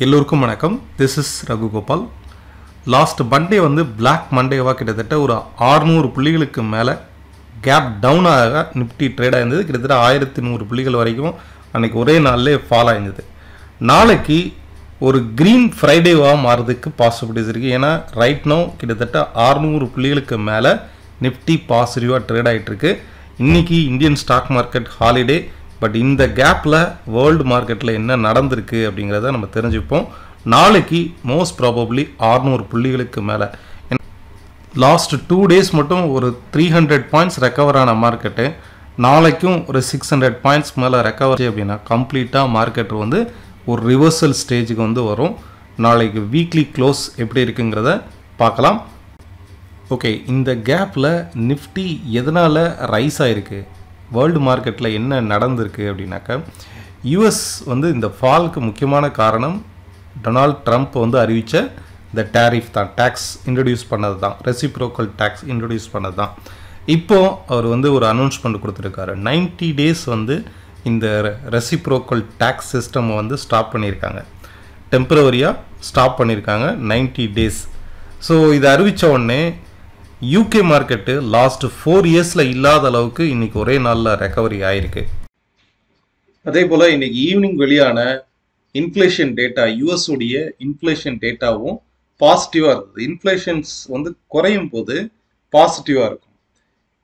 எல்லோருக்கும் வணக்கம். This is Raghu Gopal. Last Monday வந்து பிளாக் மண்டேவாக கிட்டத்தட்ட ஒரு 600 புள்ளிகளுக்கு மேலே கேப் டவுனாக நிஃப்டி ட்ரேட் ஆயிருந்தது. கிட்டத்தட்ட 1100 புள்ளிகள் வரைக்கும் அன்றைக்கி ஒரே நாள்லே ஃபால் ஆயிருந்தது. நாளைக்கு ஒரு க்ரீன் ஃப்ரைடேவாக மாறதுக்கு பாசிபிலிட்டிஸ் இருக்குது. ஏன்னா ரைட் நோ கிட்டத்தட்ட 600 புள்ளிகளுக்கு மேலே நிஃப்டி பாசிட்டிவாக ட்ரேட் ஆகிட்டுருக்கு. இன்றைக்கி Indian stock market holiday. But இந்த கேப்பில் வேர்ல்டு மார்க்கெட்டில் என்ன நடந்திருக்கு அப்படிங்கிறத நம்ம தெரிஞ்சுப்போம். நாளைக்கு மோஸ்ட் ப்ராபப்ளி 600 புள்ளிகளுக்கு மேலே. லாஸ்ட் 2 days மட்டும் ஒரு 300 பாயிண்ட்ஸ் ரெக்கவர் ஆன மார்க்கெட்டு நாளைக்கும் ஒரு 600 பாயிண்ட்ஸ் மேலே ரெக்கவர் அப்படின்னா கம்ப்ளீட்டாக மார்க்கெட் வந்து ஒரு ரிவர்சல் ஸ்டேஜுக்கு வந்து வரும். நாளைக்கு வீக்லி க்ளோஸ் எப்படி இருக்குங்கிறத பார்க்கலாம். ஓகே, இந்த கேப்பில் நிஃப்டி எதனால் ரைஸ் ஆகிருக்கு, வேர்ல்டு மார்க்கெட்டில் என்ன நடந்திருக்கு அப்படின்னாக்கா, யூஎஸ் வந்து இந்த ஃபாலுக்கு முக்கியமான காரணம் டொனால்ட் ட்ரம்ப் வந்து அறிவித்த இந்த டேரிஃப் தான், டேக்ஸ் இன்ட்ரடியூஸ் பண்ணது தான், ரெசிப்ரோக்கல் டேக்ஸ் இன்ட்ரடியூஸ் பண்ணது தான். இப்போது அவர் வந்து ஒரு அனௌன்ஸ்மெண்ட் கொடுத்துருக்காரு. 90 days வந்து இந்த ரெசிப்ரோக்கல் டேக்ஸ் சிஸ்டம் வந்து ஸ்டாப் பண்ணியிருக்காங்க, டெம்பரவரியாக ஸ்டாப் பண்ணியிருக்காங்க 90 days. ஸோ இதை அறிவித்த உடனே யூகே மார்க்கெட்டு லாஸ்ட் 4 yearsல இல்லாத அளவுக்கு இன்றைக்கி ஒரே நாளில் ரெக்கவரி ஆகிருக்கு. அதே போல் இன்றைக்கி ஈவினிங் வெளியான இன்ஃப்ளேஷன் டேட்டா, யூஎஸ் உடைய இன்ஃப்ளேஷன் டேட்டாவும் பாசிட்டிவாக இருக்குது. இன்ஃப்ளேஷன்ஸ் வந்து குறையும் போது பாசிட்டிவாக இருக்கும்.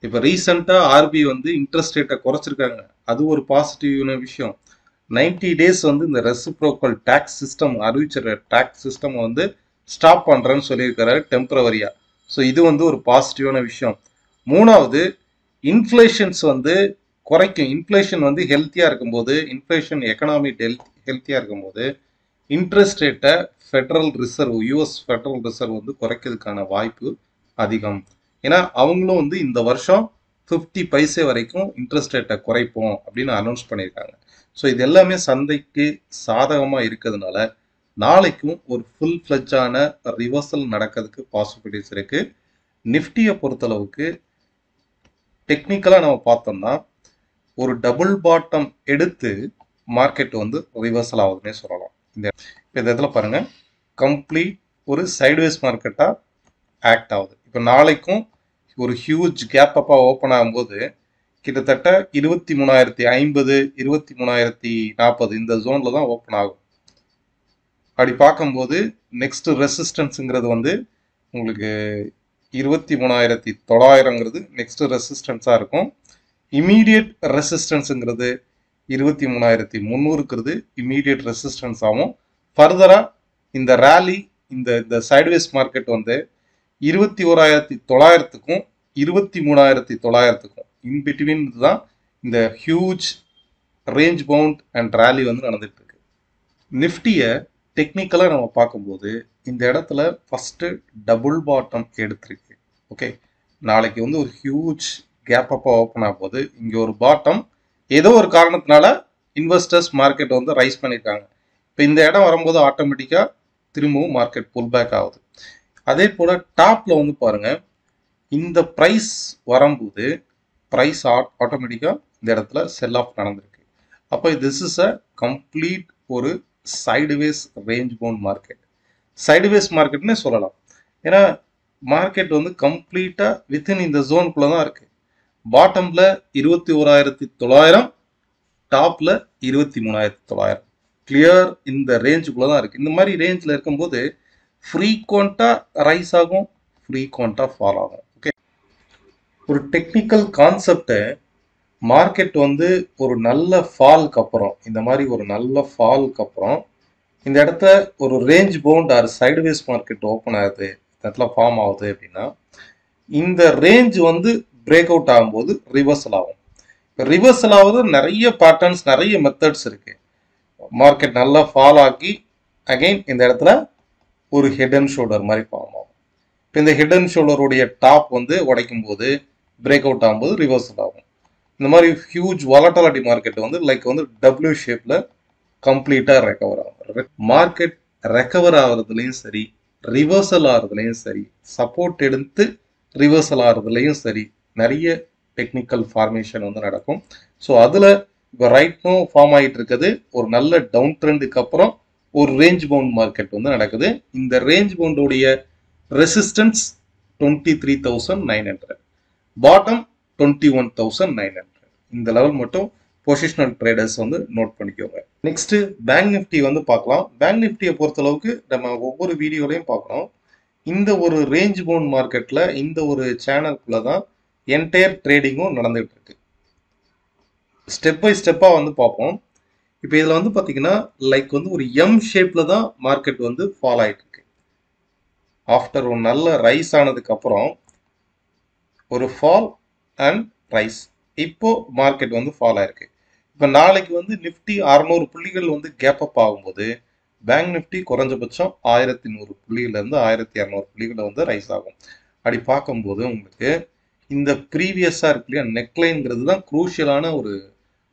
இப்போ ரீசெண்டாக ஆர்பிஐ வந்து இன்ட்ரெஸ்ட் ரேட்டை குறைச்சிருக்காங்க, அது ஒரு பாசிட்டிவான விஷயம். 90 days வந்து இந்த ரெசிப்ரோக்கல் டேக்ஸ் சிஸ்டம் அறிவிச்சிருக்க டேக்ஸ் சிஸ்டம் வந்து ஸ்டாப் பண்ணுறேன்னு சொல்லியிருக்கிறாரு டெம்பரவரியாக. ஸோ இது வந்து ஒரு பாசிட்டிவான விஷயம். மூணாவது, இன்ஃப்ளேஷன்ஸ் வந்து குறைக்கும். இன்ஃப்ளேஷன் வந்து ஹெல்த்தியாக இருக்கும்போது, இன்ஃப்ளேஷன் எக்கனாமி ஹெல்த்தியாக இருக்கும்போது இன்ட்ரெஸ்ட் ரேட்டை federal reserve, US federal reserve வந்து குறைக்கிறதுக்கான வாய்ப்பு அதிகம். ஏன்னா அவங்களும் வந்து இந்த வருஷம் 50 பைசே வரைக்கும் இன்ட்ரெஸ்ட் ரேட்டை குறைப்போம் அப்படின்னு அனௌன்ஸ் பண்ணியிருக்காங்க. ஸோ இது எல்லாமே சந்தைக்கு சாதகமாக இருக்கிறதுனால நாளைக்கும் ஒரு ஃபுல் ஃப்ளெட்ஜான ரிவர்சல் நடக்கிறதுக்கு பாசிபிலிட்டிஸ் இருக்குது. நிஃப்டியை பொறுத்தளவுக்கு டெக்னிக்கலாக நம்ம பார்த்தோம்னா ஒரு டபுள் பாட்டம் எடுத்து மார்க்கெட் வந்து ரிவர்சல் ஆகுதுன்னே சொல்லலாம். இந்த இடத்துல பாருங்கள், கம்ப்ளீட் ஒரு சைட்வேஸ் மார்க்கெட்டாக ஆக்ட் ஆகுது. இப்போ நாளைக்கும் ஒரு ஹியூஜ் கேப் அப்பாக ஓப்பன் ஆகும்போது கிட்டத்தட்ட 23,050 23,040 இந்த ஜோனில் தான் ஓப்பன் ஆகும். அப்படி பார்க்கும்போது நெக்ஸ்ட் ரெசிஸ்டன்ஸுங்கிறது வந்து உங்களுக்கு 23,900 நெக்ஸ்ட் ரெசிஸ்டன்ஸாக இருக்கும். இமீடியட் ரெசிஸ்டன்ஸுங்கிறது 23,300 இமீடியட் ரெசிஸ்டன்ஸ் ஆகும். ஃபர்தராக இந்த ரேலி, இந்த சைட்வேஸ் மார்க்கெட் வந்து 21,900க்கும் 23,900க்கும் இன்பிட்வீன் தான் இந்த huge range bound and rally வந்து நடந்துட்டு இருக்கு. நிஃப்டியை டெக்னிக்கலாக நம்ம பார்க்கும்போது இந்த இடத்துல ஃபஸ்ட்டு டபுள் பாட்டம் எடுத்திருக்கு. ஓகே, நாளைக்கு வந்து ஒரு ஹியூஜ் கேப் அப்பாக ஓப்பன் ஆகும் போது இங்கே ஒரு பாட்டம் ஏதோ ஒரு காரணத்தினால இன்வெஸ்டர்ஸ் மார்க்கெட் வந்து ரைஸ் பண்ணியிருக்காங்க. இப்போ இந்த இடம் வரும்போது ஆட்டோமேட்டிக்காக திரும்பவும் மார்க்கெட் புல் பேக் ஆகுது. அதே போல் டாப்பில் வந்து பாருங்கள், இந்த ப்ரைஸ் வரும்போது ப்ரைஸ் ஆட்டோமேட்டிக்காக இந்த இடத்துல செல் ஆஃப் நடந்திருக்கு. அப்போ திஸ் இஸ் அ கம்ப்ளீட் ஒரு sideways range bound market. Sideways மார்க்கெட்னே சொல்லலாம். ஏன்னா மார்க்கெட் வந்து கம்ப்ளீட்டாக வித்தின் இந்த ஜோனுக்குள்ளே தான் இருக்குது. பாட்டமில் 21,900, டாப்பில் 23,900 கிளியர் இந்த ரேஞ்சுக்குள்ளே தான் இருக்குது. இந்த மாதிரி ரேஞ்சில் இருக்கும்போது ஃப்ரீக்வெண்ட்டாக ரைஸ் ஆகும், ஃப்ரீக்வெண்ட்டாக ஃபால் ஆகும். ஓகே, ஒரு டெக்னிக்கல் கான்செப்டை மார்க்கெட் வந்து ஒரு நல்ல ஃபாலுக்கு அப்புறம், இந்த மாதிரி ஒரு நல்ல ஃபாலுக்கு அப்புறம் இந்த இடத்த ஒரு range bound or sideways market open ஆகுது, இந்த இடத்துல ஃபார்ம் ஆகுது அப்படின்னா இந்த ரேஞ்ச் வந்து பிரேக் அவுட் ஆகும்போது ரிவர்சல் ஆகும். இப்போ ரிவர்சல் ஆகுது நிறைய பேட்டர்ன்ஸ், நிறைய மெத்தட்ஸ் இருக்குது. மார்க்கெட் நல்லா ஃபால் ஆகி அகெயின் இந்த இடத்துல ஒரு ஹெட் அண்ட் ஷோல்டர் மாதிரி ஃபார்ம் ஆகும். இப்போ இந்த ஹெட் அண்ட் ஷோல்டருடைய டாப் வந்து உடைக்கும் போது பிரேக் அவுட் ஆகும்போது ரிவர்சல் ஆகும். இந்த மாதிரி ஹியூஜ் வாலட்டாலிட்டி மார்க்கெட் வந்து லைக் வந்து டபிள்யூ ஷேப்பில் கம்ப்ளீட்டாக ரெக்கவர் ஆகும். மார்க்கெட் ரெக்கவர் ஆகிறதுலையும் சரி, ரிவர்சல் ஆகிறதுலையும் சரி, சப்போர்ட் எடுத்து ரிவர்சல் ஆகிறதுலையும் சரி நிறைய டெக்னிக்கல் ஃபார்மேஷன் வந்து நடக்கும். ஸோ அதில் இப்போ ரைட் நோ ஃபார்ம் ஆகிட்டு இருக்குது ஒரு நல்ல டவுன் ட்ரெண்டுக்கு அப்புறம் ஒரு ரேஞ்ச் பவுண்ட் மார்க்கெட் வந்து நடக்குது. இந்த ரேஞ்ச் பவுண்டோடைய ரெசிஸ்டன்ஸ் 23,900, பாட்டம் 21,900. இந்த லெவல் மட்டும் பொசிஷனல் ட்ரேடர்ஸ் வந்து நோட் பண்ணிக்கோங்க. நெக்ஸ்ட் பேங்க் நிஃப்டி வந்து பார்க்கலாம். பேங்க் நிஃப்டியை பொறுத்தளவுக்கு நம்ம ஒவ்வொரு வீடியோலையும் பார்க்கணும். இந்த ஒரு ரேஞ்ச் பவுண்ட் மார்க்கெட்ல இந்த ஒரு சேனலுக்குள்ள தான் என்டையர் ட்ரேடிங்கும் நடந்துகிட்டு இருக்கு. ஸ்டெப் பை ஸ்டெப்பாக வந்து பார்ப்போம். இப்போ இதில் வந்து பார்த்தீங்கன்னா லைக் வந்து ஒரு எம் ஷேப்பில் தான் மார்க்கெட் வந்து ஃபாலோ ஆகிட்டு இருக்கு. ஆஃப்டர் ஒரு நல்ல ரைஸ் ஆனதுக்கு அப்புறம் ஒரு ஃபால் அண்ட் ரைஸ், இப்போ மார்க்கெட் வந்து ஃபால் ஆயிருக்கு. இப்போ நாளைக்கு வந்து நிஃப்டி 600 புள்ளிகள் வந்து கேப் அப் ஆகும்போது பேங்க் நிஃப்டி குறைஞ்சபட்சம் 1100 புள்ளியிலேருந்து 1200 புள்ளிகளை வந்து ரைஸ் ஆகும். அப்படி பார்க்கும்போது உங்களுக்கு இந்த ப்ரீவியஸாக இருக்கு இல்லையா நெக்லைன்ங்கிறது தான் குரூஷியலான ஒரு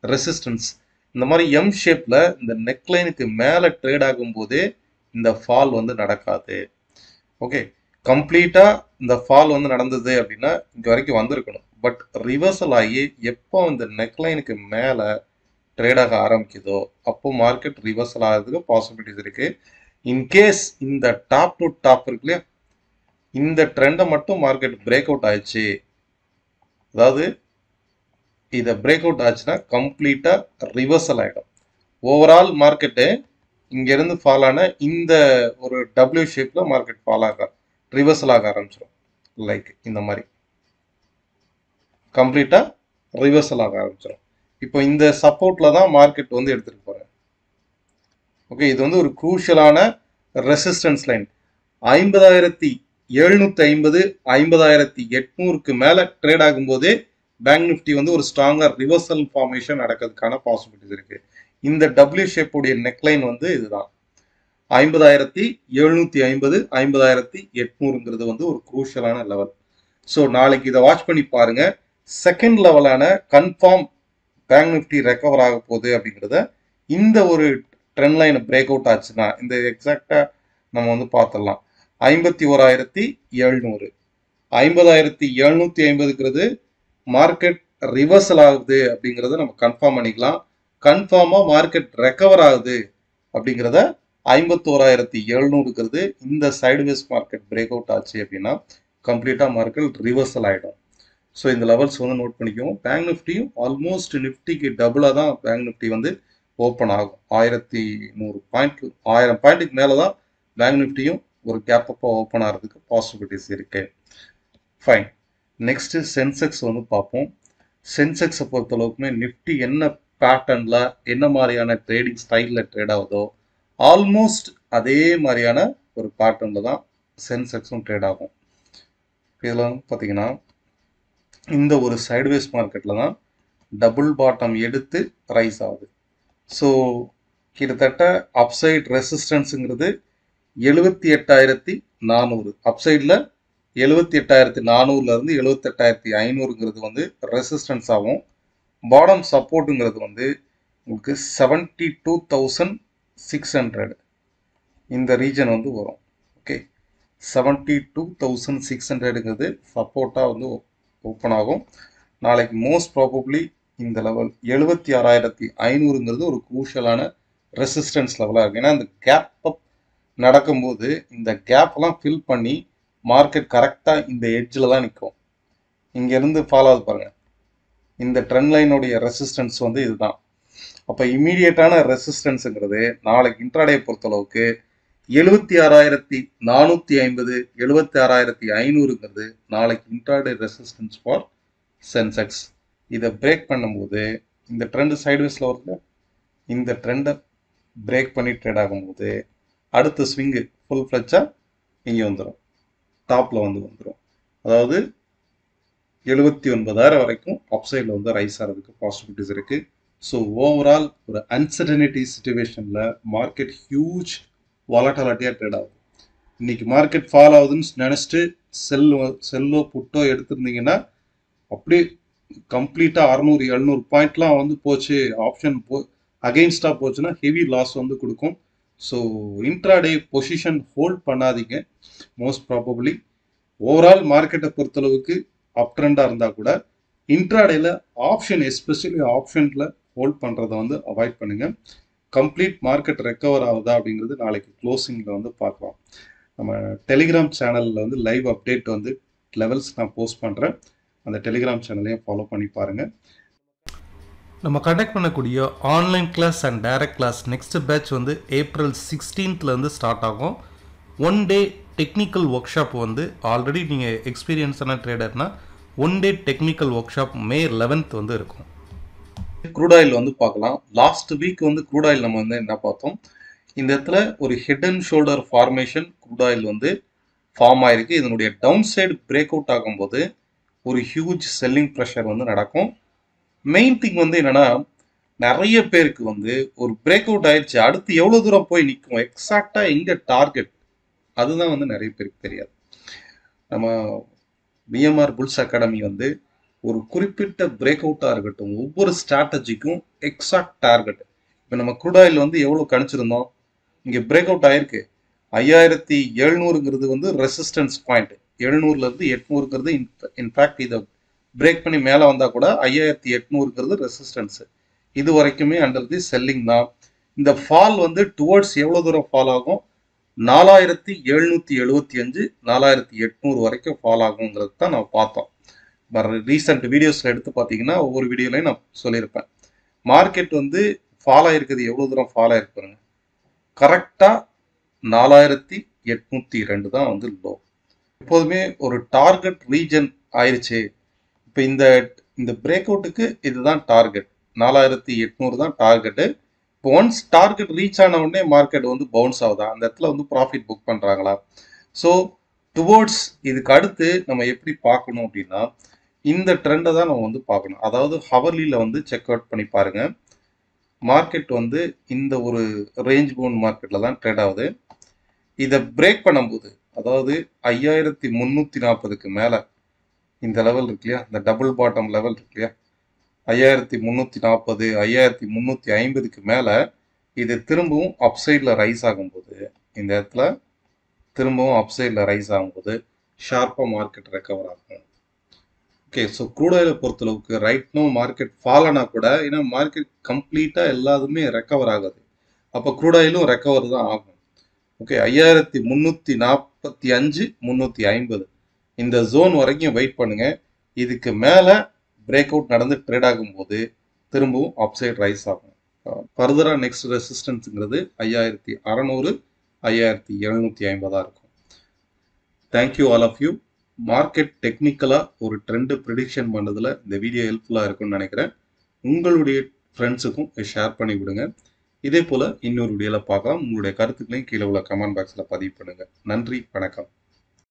ரெசிஸ்டன்ஸ். இந்த மாதிரி எம் ஷேப்பில் இந்த நெக்லைனுக்கு மேலே ட்ரேட் ஆகும்போதே இந்த ஃபால் வந்து நடக்காது. ஓகே, கம்ப்ளீட்டாக இந்த ஃபால் வந்து நடந்தது அப்படின்னா இங்கே வரைக்கும் வந்திருக்கணும். பட் ரிவர்சல் ஆகி எப்போ இந்த நெக்லைனுக்கு மேலே ட்ரேட் ஆக ஆரம்பிக்குதோ அப்போ மார்க்கெட் ரிவர்சல் ஆகிறதுக்கு பாசிபிலிட்டிஸ் இருக்கு. இன்கேஸ் இந்த டாப் டு டாப் இருக்கு இல்லையா, இந்த ட்ரெண்டை மட்டும் மார்க்கெட் பிரேக் அவுட் ஆயிடுச்சு, அதாவது இதை பிரேக் அவுட் ஆச்சுன்னா கம்ப்ளீட்டாக ரிவர்சல் ஆகிடும். ஓவரால் மார்க்கெட்டு இங்கேருந்து ஃபால் ஆன இந்த ஒரு டபிள்யூ ஷேப்பில் மார்க்கெட் ஃபால் ஆக ரிவர்சல் ஆக ஆரம்பிச்சிடும். லைக் இந்த மாதிரி கம்ப்ளீட்டாக ரிவர்சல் ஆக ஆரம்பிச்சிடும். இப்போ இந்த சப்போர்ட்டில் தான் மார்க்கெட் வந்து எடுத்துகிட்டு போகிறேன். ஓகே, இது வந்து ஒரு குரூஷியலான ரெசிஸ்டன்ஸ் லைன். 50,750 50,800க்கு மேலே ட்ரேட் ஆகும்போதே பேங்க் நிஃப்டி வந்து ஒரு ஸ்ட்ராங்காக ரிவர்சல் ஃபார்மேஷன் நடக்கிறதுக்கான பாசிபிலிட்டிஸ் இருக்குது. இந்த டபிள்யூ ஷேப்புடைய நெக்லைன் வந்து இதுதான் 50,750 50,800ங்கிறது வந்து ஒரு குரூஷியலான லெவல். ஸோ நாளைக்கு இதை வாட்ச் பண்ணி பாருங்க. செகண்ட் லெவலான கன்ஃபார்ம் பேங்க் நிஃப்டி ரெக்கவர் ஆக போகுது அப்படிங்கிறத இந்த ஒரு ட்ரெண்ட் லைன் பிரேக் அவுட் ஆச்சுன்னா இந்த எக்ஸாக்டா நம்ம வந்து பார்த்துடலாம். 51,700 50,750ங்கிறது மார்க்கெட் ரிவர்சல் ஆகுது அப்படிங்கிறத நம்ம கன்ஃபார்ம் பண்ணிக்கலாம். கன்ஃபார்மா மார்க்கெட் ரெக்கவர் ஆகுது அப்படிங்கிறத 51,700ங்கிறது இந்த சைடுவேஸ் மார்க்கெட் பிரேக் அவுட் ஆச்சு அப்படின்னா கம்ப்ளீட்டாக மார்க்கெட் ரிவர்சல் ஆகிடும். ஸோ இந்த லெவல்ஸ் வந்து நோட் பண்ணிக்குவோம். பேங்க் நிஃப்டியும் ஆல்மோஸ்ட் நிஃப்டிக்கு டபுளாக தான் பேங்க் நிஃப்டி வந்து ஓப்பன் ஆகும். 1100 பாயிண்ட் 1000 பாயிண்ட்டுக்கு மேலே தான் பேங்க் நிஃப்டியும் ஒரு கேப் அப்பாக ஓப்பன் ஆகிறதுக்கு பாசிபிலிட்டிஸ் இருக்கு. ஃபைன், நெக்ஸ்ட் சென்செக்ஸ் வந்து பார்ப்போம். சென்செக்ஸை பொறுத்தளவுக்குமே நிஃப்டி என்ன பேட்டர்னில் என்ன மாதிரியான ட்ரேடிங் ஸ்டைலில் ட்ரேட் ஆகுதோ ஆல்மோஸ்ட் அதே மாதிரியான ஒரு பேட்டர்னில் தான் சென்செக்ஸும் ட்ரேட் ஆகும். இதில் வந்து பார்த்தீங்கன்னா இந்த ஒரு சைடுவேஸ் மார்க்கெட்டில் தான் டபுள் பாட்டம் எடுத்து ரைஸ் ஆகுது. ஸோ கிட்டத்தட்ட அப்சைட் ரெசிஸ்டன்ஸுங்கிறது 78,400. அப்சைடில் 78,400லேருந்து 78,500ங்கிறது வந்து ரெசிஸ்டன்ஸ் ஆகும். பாட்டம் சப்போர்ட்டுங்கிறது வந்து உங்களுக்கு 72,600 இந்த ரீஜன் வந்து வரும். ஓகே, 72,600ங்கிறது சப்போர்ட்டாக வந்து ஓப்பன் ஆகும். நாளைக்கு மோஸ்ட் ப்ராபப்ளி இந்த லெவல் 76,500ங்கிறது ஒரு குரூஷியலான ரெசிஸ்டன்ஸ் லெவலாக இருக்குது. ஏன்னா இந்த கேப் அப் நடக்கும்போது இந்த கேப்லாம் ஃபில் பண்ணி மார்க்கெட் கரெக்டாக இந்த எட்ஜில் தான் நிற்கும். இங்கேருந்து ஃபாலோ ஆகுது பாருங்கள், இந்த ட்ரெண்ட் லைனுடைய ரெசிஸ்டன்ஸ் வந்து இதுதான். அப்போ இமீடியட்டான ரெசிஸ்டன்ஸுங்கிறது நாளைக்கு இன்ட்ராடே பொறுத்தளவுக்கு 76,450 76,500ங்கிறது நாளைக்கு இன்ட்ராடே ரெசிஸ்டன்ஸ் ஃபார் சென்செக்ஸ். இதை பிரேக் பண்ணும்போது இந்த ட்ரெண்டு சைட்வேஸில் வருது, இந்த ட்ரெண்டை பிரேக் பண்ணி ட்ரேட் ஆகும்போது அடுத்த ஸ்விங்கு ஃபுல் ஃப்ளெட்சாக இங்கே வந்துடும், டாப்பில் வந்துடும். அதாவது 79,000 வரைக்கும் அப்சைடில் வந்து ரைஸ் ஆகிறதுக்கு பாசிபிலிட்டிஸ் இருக்குது. ஸோ ஓவரால் ஒரு அன்சர்டனிட்டி சிச்சுவேஷனில் மார்க்கெட் ஹியூஜ் வாலட்டாலிட்டியாக ட்ரேட் ஆகும். இன்னைக்கு மார்க்கெட் ஃபால் ஆகுதுன்னு நினச்சிட்டு செல்லோ புட்டோ எடுத்திருந்தீங்கன்னா அப்படியே கம்ப்ளீட்டாக 600-700 பாயிண்ட்லாம் வந்து போச்சு, ஆப்ஷன் அகெயின்ஸ்டாக போச்சுன்னா ஹெவி லாஸ் வந்து கொடுக்கும். ஸோ இன்ட்ராடே பொசிஷன் ஹோல்ட் பண்ணாதீங்க. மோஸ்ட் ப்ராபப்ளி ஓவரால் மார்க்கெட்டை பொறுத்தளவுக்கு அப் ட்ரெண்டாக இருந்தால் கூட இன்ட்ராடேல ஆப்ஷன் எஸ்பெஷலி ஆப்ஷனில் ஹோல்ட் பண்ணுறதை வந்து அவாய்ட் பண்ணுங்கள். கம்ப்ளீட் மார்க்கெட் ரெக்கவர் ஆகுதா அப்படிங்கிறது நாளைக்கு க்ளோசிங்கில் வந்து பார்க்கலாம். நம்ம டெலிகிராம் சேனலில் வந்து லைவ் அப்டேட் வந்து லெவல்ஸ் நான் போஸ்ட் பண்ணுறேன். அந்த டெலிகிராம் சேனலையும் ஃபாலோ பண்ணி பாருங்கள். நம்ம கண்டக்ட் பண்ணக்கூடிய online class and direct class next batch வந்து April 16th ஸ்டார்ட் ஆகும். 1 டே டெக்னிக்கல் ஒர்க் ஷாப் வந்து ஆல்ரெடி நீங்கள் எக்ஸ்பீரியன்ஸான ட்ரேடர்னா 1 day technical workshop May 11th வந்து இருக்கும். க்ரூட் ஆயில் வந்து பார்க்கலாம். லாஸ்ட் வீக் வந்து க்ரூட் ஆயில் நம்ம வந்து என்ன பார்த்தோம், இந்த இடத்துல ஒரு head and shoulder formation crude oil வந்து ஃபார்ம் ஆயிருக்கு. இதனுடைய டவுன் சைடு பிரேக் அவுட் ஆகும்போது ஒரு ஹியூஜ் செல்லிங் ப்ரெஷர் வந்து நடக்கும். மெயின் திங் வந்து என்னன்னா, நிறைய பேருக்கு வந்து ஒரு பிரேக் அவுட் ஆயிடுச்சு, அடுத்து எவ்வளோ தூரம் போய் நிற்கும், எக்ஸாக்டா எங்க டார்கெட், அதுதான் வந்து நிறைய பேருக்கு தெரியாது. நம்ம BMR புல்ஸ் அகாடமி வந்து ஒரு குறிப்பிட்ட பிரேக் அவுட்டாக இருக்கட்டும், ஒவ்வொரு ஸ்ட்ராட்டஜிக்கும் எக்ஸாக்ட் டார்கெட். இப்போ நம்ம க்ரூட் ஆயில் வந்து எவ்வளோ கணிச்சிருந்தோம், இங்கே பிரேக் அவுட் ஆயிருக்கு. 5700 வந்து ரெசிஸ்டன்ஸ் பாயிண்ட், 700லேருந்து 800 இன்ஃபேக்ட் இதை பிரேக் பண்ணி மேலே வந்தால் கூட 5800 ரெசிஸ்டன்ஸ். இது வரைக்குமே அண்டர் தி செல்லிங் தான். இந்த ஃபால் வந்து டுவர்ட்ஸ் எவ்வளோ தூரம் ஃபால் ஆகும், 4775 4800 வரைக்கும் ஃபால் ஆகுங்கிறது தான் நான் பார்த்தோம். ரீசெண்ட் வீடியோஸில் எடுத்து பார்த்தீங்கன்னா ஒவ்வொரு வீடியோலையும் நான் சொல்லியிருப்பேன். மார்க்கெட் வந்து ஃபால் ஆகிருக்குது, எவ்வளோ தூரம் ஃபால் ஆகிருக்குங்க, கரெக்டாக 4802 தான் வந்து லோ. எப்போதுமே ஒரு டார்கெட் ரீஜன் ஆயிடுச்சு. இப்போ இந்த பிரேக் அவுட்டுக்கு இதுதான் டார்கெட், 4800 தான் டார்கெட்டு. இப்போ ஒன்ஸ் டார்கெட் ரீச் ஆன உடனே மார்க்கெட் வந்து பவுன்ஸ் ஆகுதா, அந்த இடத்துல வந்து ப்ராஃபிட் புக் பண்ணுறாங்களா? ஸோ டுவோர்ட்ஸ் இதுக்கு அடுத்து நம்ம எப்படி பார்க்கணும் அப்படின்னா, இந்த ட்ரெண்டை தான் நம்ம வந்து பார்க்கணும். அதாவது ஹவர்லியில் வந்து செக் அவுட் பண்ணி பாருங்க. மார்க்கெட் வந்து இந்த ஒரு ரேஞ்ச் பவுண்ட் மார்க்கெட்டில் தான் ட்ரேட் ஆகுது. இதை பிரேக் பண்ணும்போது, அதாவது 5340க்கு மேலே இந்த லெவல் இருக்கு இல்லையா, இந்த டபுள் பாட்டம் லெவல் இருக்கு இல்லையா, 5340 5350க்கு மேலே இது திரும்பவும் அப்சைடில் ரைஸ் ஆகும்போது, இந்த இடத்துல திரும்பவும் அப்சைடில் ரைஸ் ஆகும்போது ஷார்ப்பாக மார்க்கெட் ரெக்கவர் ஆகும். ஓகே, ஸோ க்ரூட் ஆயிலை பொறுத்தளவுக்கு ரைட் நோ மார்க்கெட் ஃபால் ஆனால் கூட, ஏன்னா மார்க்கெட் கம்ப்ளீட்டாக எல்லாத்துமே ரெக்கவர் ஆகுது, அப்போ க்ரூட் ஆயிலும் ரெக்கவர் தான் ஆகும். ஓகே, 5345 350 இந்த ஜோன் வரைக்கும் வெயிட் பண்ணுங்க. இதுக்கு மேலே பிரேக் அவுட் நடந்து ட்ரேட் ஆகும்போது திரும்பவும் அப்சைட் ரைஸ் ஆகும். ஃபர்தராக நெக்ஸ்ட் ரெசிஸ்டன்ஸுங்கிறது 5600 5750 இருக்கும். Thank you all of you. Market டெக்னிக்கலாக ஒரு ட்ரெண்டு ப்ரிடிக்ஷன் பண்ணுறதுல இந்த வீடியோ ஹெல்ப்ஃபுல்லாக இருக்கும்னு நினைக்கிறேன். உங்களுடைய ஃப்ரெண்ட்ஸுக்கும் ஷேர் பண்ணி விடுங்க. இதே போல் இன்னொரு வீடியோவில் பார்க்கலாம். உங்களுடைய கருத்துக்களையும் கீழே உள்ள கமெண்ட் பாக்ஸில் பதிவு பண்ணுங்கள். நன்றி, வணக்கம்.